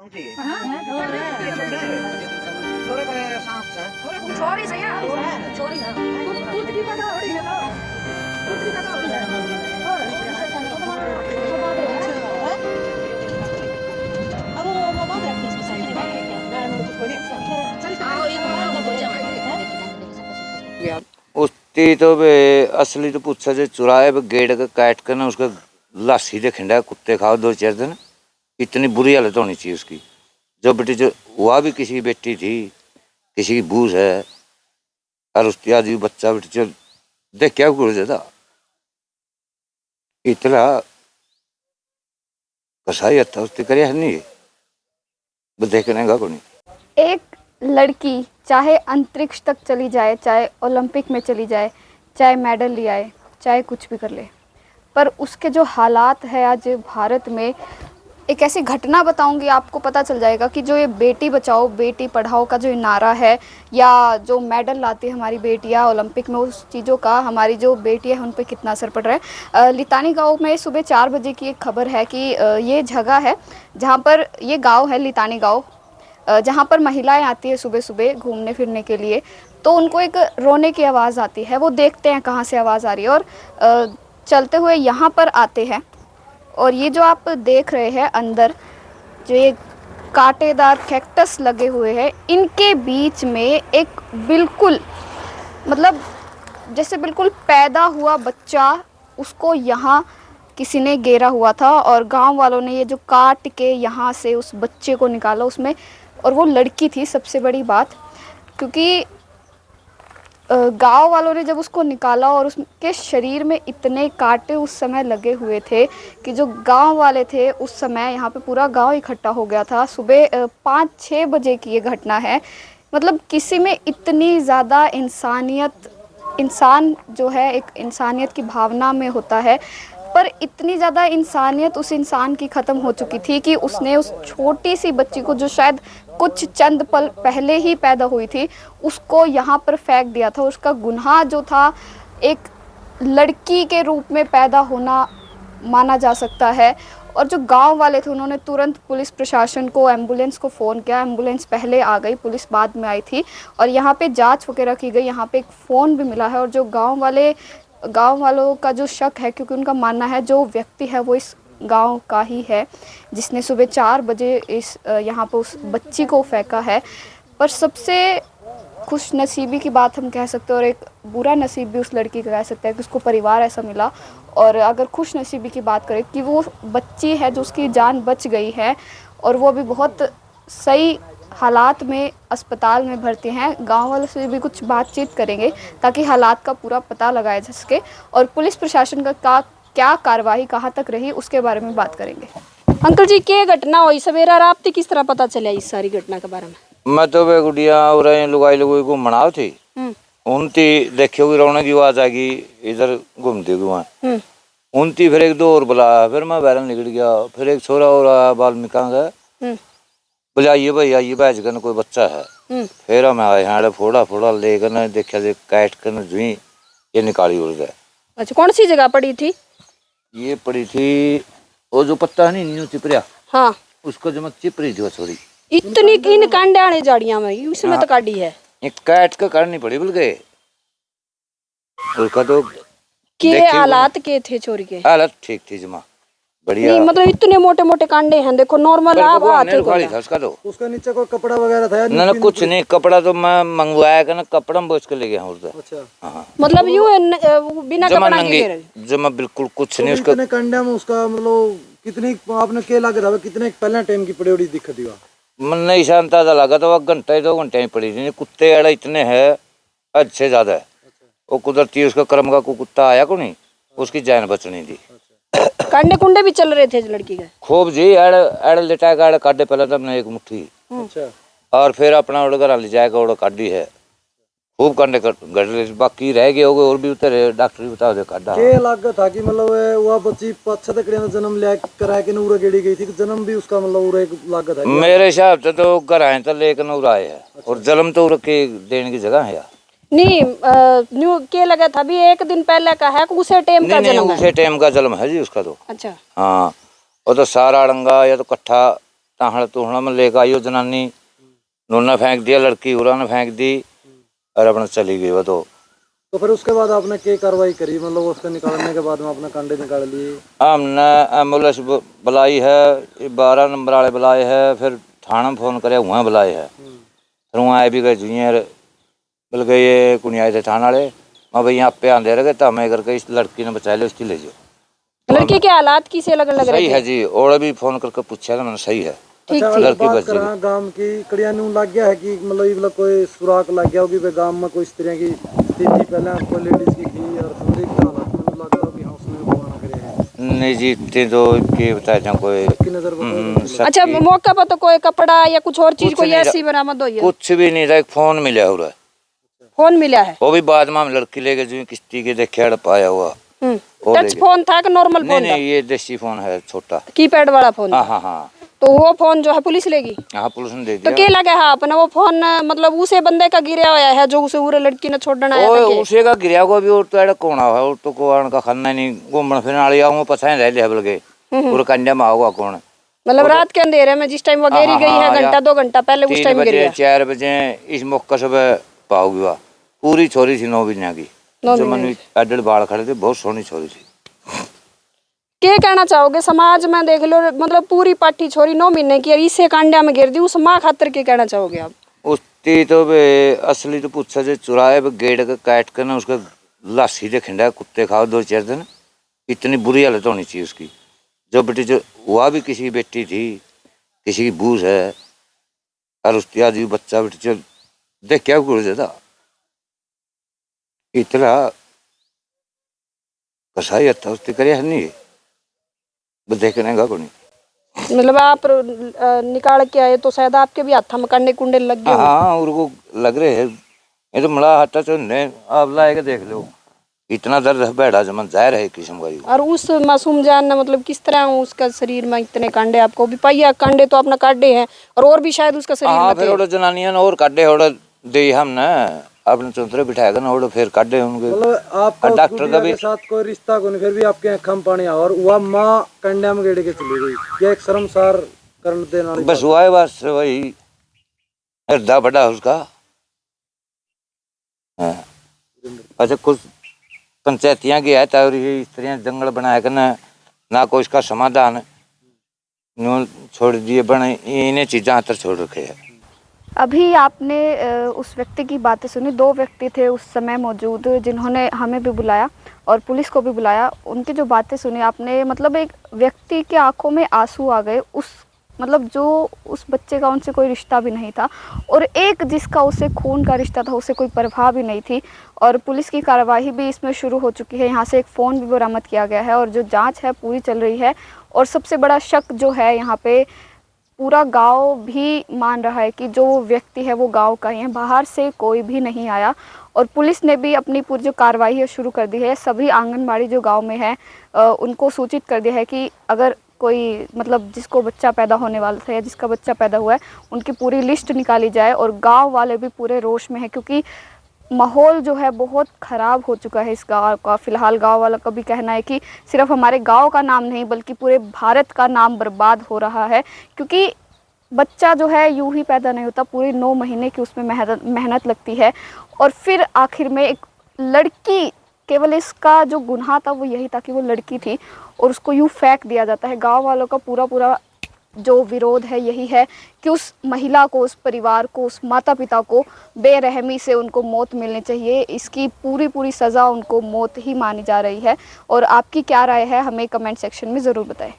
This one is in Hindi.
उसकी तो वे असली तो पूछा जो चुराए गेट का काट कर ना उसका लाशी दे खिंडा कुत्ते खाओ 2-4 दिन। इतनी बुरी हालत होनी चाहिए उसकी। जो बेटी जो हुआ भी किसी की बेटी थी, किसी की बूझ है, और उसकी आज भी बच्चा बेटी जो देख क्या गुड़ जाता इतना कसाई था उसकी करिया नहीं वो देखने का कोई। एक लड़की चाहे अंतरिक्ष तक चली जाए, चाहे ओलंपिक में चली जाए, चाहे मेडल ले आए, चाहे कुछ भी कर ले, पर उसके जो हालात है आज भारत में, एक ऐसी घटना बताऊंगी आपको पता चल जाएगा कि जो ये बेटी बचाओ बेटी पढ़ाओ का जो नारा है, या जो मेडल लाती है हमारी बेटियां ओलंपिक में, उस चीज़ों का हमारी जो बेटियां हैं उन पे कितना असर पड़ रहा है। लितानी गांव में सुबह 4 बजे की एक खबर है कि ये जगह है जहां पर, ये गांव है लितानी गांव, जहाँ पर महिलाएं आती है सुबह सुबह घूमने फिरने के लिए, तो उनको एक रोने की आवाज़ आती है। वो देखते हैं कहाँ से आवाज़ आ रही है और चलते हुए यहाँ पर आते हैं। और ये जो आप देख रहे हैं अंदर जो ये कांटेदार कैक्टस लगे हुए हैं, इनके बीच में एक बिल्कुल मतलब जैसे बिल्कुल पैदा हुआ बच्चा, उसको यहाँ किसी ने घेरा हुआ था और गांव वालों ने ये जो काट के यहाँ से उस बच्चे को निकाला उसमें, और वो लड़की थी सबसे बड़ी बात, क्योंकि गांव वालों ने जब उसको निकाला और उसके शरीर में इतने कांटे उस समय लगे हुए थे कि जो गांव वाले थे उस समय यहाँ पे पूरा गांव इकट्ठा हो गया था। सुबह 5-6 बजे की ये घटना है। मतलब किसी में इतनी ज़्यादा इंसानियत, इंसान जो है एक इंसानियत की भावना में होता है, पर इतनी ज़्यादा इंसानियत उस इंसान की ख़त्म हो चुकी थी कि उसने उस छोटी सी बच्ची को जो शायद कुछ चंद पल पहले ही पैदा हुई थी, उसको यहाँ पर फेंक दिया था। उसका गुनाह जो था एक लड़की के रूप में पैदा होना माना जा सकता है। और जो गांव वाले थे उन्होंने तुरंत पुलिस प्रशासन को, एम्बुलेंस को फ़ोन किया। एम्बुलेंस पहले आ गई, पुलिस बाद में आई थी, और यहाँ पे जांच वगैरह की गई। यहाँ पे एक फ़ोन भी मिला है, और जो गांव वालों का जो शक है, क्योंकि उनका मानना है जो व्यक्ति है वो इस गांव का ही है जिसने सुबह 4 बजे इस यहाँ पर उस बच्ची को फेंका है। पर सबसे खुश नसीबी की बात हम कह सकते हैं, और एक बुरा नसीब भी उस लड़की का कह सकते हैं कि उसको परिवार ऐसा मिला। और अगर खुश नसीबी की बात करें कि वो बच्ची है जो उसकी जान बच गई है, और वो अभी बहुत सही हालात में अस्पताल में भर्ती हैं। गांव वालों से भी कुछ बातचीत करेंगे ताकि हालात का पूरा पता लगाया जा सके, और पुलिस प्रशासन का क्या कार्रवाई कहाँ तक रही उसके बारे में बात करेंगे। अंकल जी, क्या घटना हुई सवेरा रात किस तरह पता चला इस सारी घटना के बारे में? मैं तो वे गुड़िया और लुगाई को मनाओ थी, उनती देखी हुई रौनक की आवाज आ गई, इधर घूमती हुई उनती, फिर एक दो और बुलाया, फिर मैं बैरन निकल गया। फिर एक छोरा और आया वाल्मीका का, बुलाइए भाई आइए बैच कर कोई बच्चा है। फिर हम आए यहाँ फोड़ा फोड़ा लेकर देखा काट कर जुई ये निकाली उड़ गए। अच्छा, कौन सी जगह पड़ी थी? ये पड़ी थी वो जो पत्ता है न्यू चिपरिया, हाँ, उसको जो चिपरी थी वो छोरी। इतनी इन कांडे आने झाड़ियां में उसमें तो काटी है, एक काट का करनी पड़ी बोल गए। उसका तो के हालात के थे छोरी के? हालत ठीक थी जमा बढ़िया। नहीं मतलब इतने मोटे मोटे कांडे हैं, देखो नॉर्मल आप आते को उसका तो उसका नीचे कोई कपड़ा वगैरह था? ना कुछ नहीं, कपड़ा तो मैं मंगवाया कर ना, कपड़ा में बोझ के ले गया हूँ। अच्छा, हाँ, मतलब यूं बिना कपड़ा के जमा बिल्कुल कुछ तो नहीं। उसका कितने कंडे में उसका मतलब कितनी आपने के लग रहा है, कितने पहले टाइम की पड़ी दिक्कत हुआ? मन नहीं शांता था लगा तो घंटा 2 घंटे ही पड़ी थी। कुत्ते अड़ा इतने है हद से ज्यादा है। वो कुदरती उसका कर्म का कुत्ता आया को नहीं, उसकी जान बचनी थी। कांडे कुंडे भी चल रहे थे लड़की के खूब जी, अड़ लिटा का काटे पहले तो हमने एक मुट्ठी, अच्छा, और फिर अपना उड़ घर ले जाएगा उड़ काटी है। खूब कांडे गड़ बाकी रह गए होगे और भी उतरे, डॉक्टर भी बता दे काटा के लागत था कि मतलब वो बच्ची 5-6 तक जन्म ले करा के नूरा गेड़ी गई थी, जन्म भी उसका मतलब उरा एक लागत है मेरे हिसाब से तो घर आए तो लेकिन उरा आए है। और जन्म तो उड़ के देने की जगह है यार। नहीं, न्यू के लगा था भी एक दिन पहले का है, उसे टाइम का जन्म है? उसे टाइम का जन्म है जी उसका तो। अच्छा, हाँ, वो तो सारा अड़ंगा या तो कट्ठा ताहड़ तुहड़ा में लेकर आई वो जनानी, उन्होंने फेंक दिया, लड़की उन्होंने फेंक दी और अपना चली गई वो। तो फिर उसके बाद आपने क्या कार्रवाई करी, मतलब उसको निकालने के बाद में अपने कांडे निकाल लिए? हमने एम्बुलेंस बुलाई है, 12 नंबर वाले बुलाए है, फिर थाना में फोन करे वहाँ बुलाए है, फिर वहाँ भी गए जूनियर बोल गए ये कुछ आए थे थाना वाले, मैं भाई यहाँ पे आंदे रहे तो हमें करके इस लड़की ने बचा लिया, उसकी ले जाओ। लड़की के हालात किसे लग रहे सही थे? है जी, और भी फोन करके पूछा था मैंने, सही है। ठीक अच्छा, ठीक। अगर बात करा गांव की कड़िया नू लग गया है कि मतलब ये मतलब कोई सुराग लग गया होगी वे गांव में, कोई इस तरह की स्थिति पहले कोई लेडीज की थी और संदिग्ध हालात में लग रहा कि हाँ उसने गवाना करे है? नहीं जी, इतने तो के बताए थे कोई की नजर में अच्छा, मौका पर तो कोई कपड़ा या कुछ और चीज कोई ऐसी बरामद हुई है? कुछ भी नहीं था, एक फोन मिला हुआ है, फोन मिला है वो भी बाद में हम लड़की लेके जो किश्ती के देखे पाया हुआ। वो टच ले गए। फोन था कि नॉर्मल नहीं फोन था? नहीं, ये देसी फोन है, छोटा कीपैड वाला फोन। हाँ हाँ हाँ तो वो फोन जो है पुलिस लेगी? हाँ, पुलिस ने दे तो दिया। क्या लगा है अपना वो फोन, मतलब उसे बंदे का गिरा हुआ है जो उसे उरे लड़की ने छोड़ना आया था के? उसे का गिरा को भी और तो एड़ा कौन है, और तो को आन का खाना नहीं घूमने फिरने वाली आऊँ पछाए रह ले बल गए और कंडे में आऊगा कौन, मतलब रात के अंधेरे में जिस टाइम वो गिरी गई है, घंटा 2 घंटा पहले उस 3 टाइम गिरी बजे है? 4 बजे इस मौका सुबह पाओगी वह पूरी छोरी थी 9 महीने की, जो मन एडल बाल खड़े थे, बहुत सोहनी छोरी थी। क्या कहना चाहोगे समाज में देख लो, मतलब पूरी पाठी छोरी 9 महीने की और इसे कांडिया में गिर दी, उस माँ खातर क्या कहना चाहोगे आप? उसकी तो वे असली तो पूछा जो चुराए गेड़ के काट कर ना उसका लाशी दे खिंडा कुत्ते खाओ 2-4 दिन, इतनी बुरी हालत होनी चाहिए उसकी। जो बेटी जो हुआ भी किसी की बेटी थी, किसी की बूझ है, और उसकी आदमी बच्चा बेटी जो देख क्या गुड़ जाता इतना कसाई आता उसकी करिया नहीं वो देखने का कोई। मतलब आप निकाल के आए तो शायद आपके भी हाथ में कंडे कुंडे लग गए? हाँ, और वो लग रहे है, ये तो मला हटा तो नहीं, आप लाए के देख लो, इतना दर्द है बैठा जमन जाहिर है किस्म का। और उस मासूम जान ने मतलब किस तरह उसका शरीर में इतने कांडे, आपको भी पाइया कांडे तो अपना काटे हैं और भी शायद उसका शरीर हाँ, में फिर जनानियां और काटे और दे हमने अपने चौंतरे बिठाएगा ना और फिर काटे उनके। मतलब आपका डॉक्टर का भी साथ कोई रिश्ता को नहीं, फिर भी आपके आँखों में पानी आया और वह माँ कंडा में गेड़ के चली गई, यह एक शर्मसार कर देने वाली बस हुआ है, बस वही हृदय बड़ा उसका। हाँ। अच्छा, कुछ पंचायतियाँ की है तारी इस तरह जंगल बनाया करना ना कोई इसका समाधान छोड़ दिए बने, इन्हें चीज़ें हाथ छोड़ रखे है। अभी आपने उस व्यक्ति की बातें सुनी, 2 व्यक्ति थे उस समय मौजूद जिन्होंने हमें भी बुलाया और पुलिस को भी बुलाया। उनकी जो बातें सुनी आपने, मतलब एक व्यक्ति के आंखों में आंसू आ गए, उस मतलब जो उस बच्चे का उनसे कोई रिश्ता भी नहीं था और एक जिसका उसे खून का रिश्ता था उसे कोई परवाह भी नहीं थी। और पुलिस की कार्रवाई भी इसमें शुरू हो चुकी है, यहाँ से एक फ़ोन भी बरामद किया गया है और जो जाँच है पूरी चल रही है। और सबसे बड़ा शक जो है यहाँ पे पूरा गांव भी मान रहा है कि जो व्यक्ति है वो गांव का ही है, बाहर से कोई भी नहीं आया। और पुलिस ने भी अपनी पूरी जो कार्रवाई है शुरू कर दी है, सभी आंगनबाड़ी जो गांव में है उनको सूचित कर दिया है कि अगर कोई मतलब जिसको बच्चा पैदा होने वाला था या जिसका बच्चा पैदा हुआ है उनकी पूरी लिस्ट निकाली जाए। और गाँव वाले भी पूरे रोष में है क्योंकि माहौल जो है बहुत ख़राब हो चुका है इस गांव का। फ़िलहाल गांव वालों का भी कहना है कि सिर्फ हमारे गांव का नाम नहीं बल्कि पूरे भारत का नाम बर्बाद हो रहा है, क्योंकि बच्चा जो है यूं ही पैदा नहीं होता, पूरी 9 महीने की उसमें मेहनत लगती है और फिर आखिर में एक लड़की, केवल इसका जो गुनाह था वो यही था कि वो लड़की थी और उसको यूं फेंक दिया जाता है। गाँव वालों का पूरा जो विरोध है यही है कि उस महिला को, उस परिवार को, उस माता पिता को बेरहमी से उनको मौत मिलनी चाहिए। इसकी पूरी सज़ा उनको मौत ही मानी जा रही है। और आपकी क्या राय है हमें कमेंट सेक्शन में ज़रूर बताएं।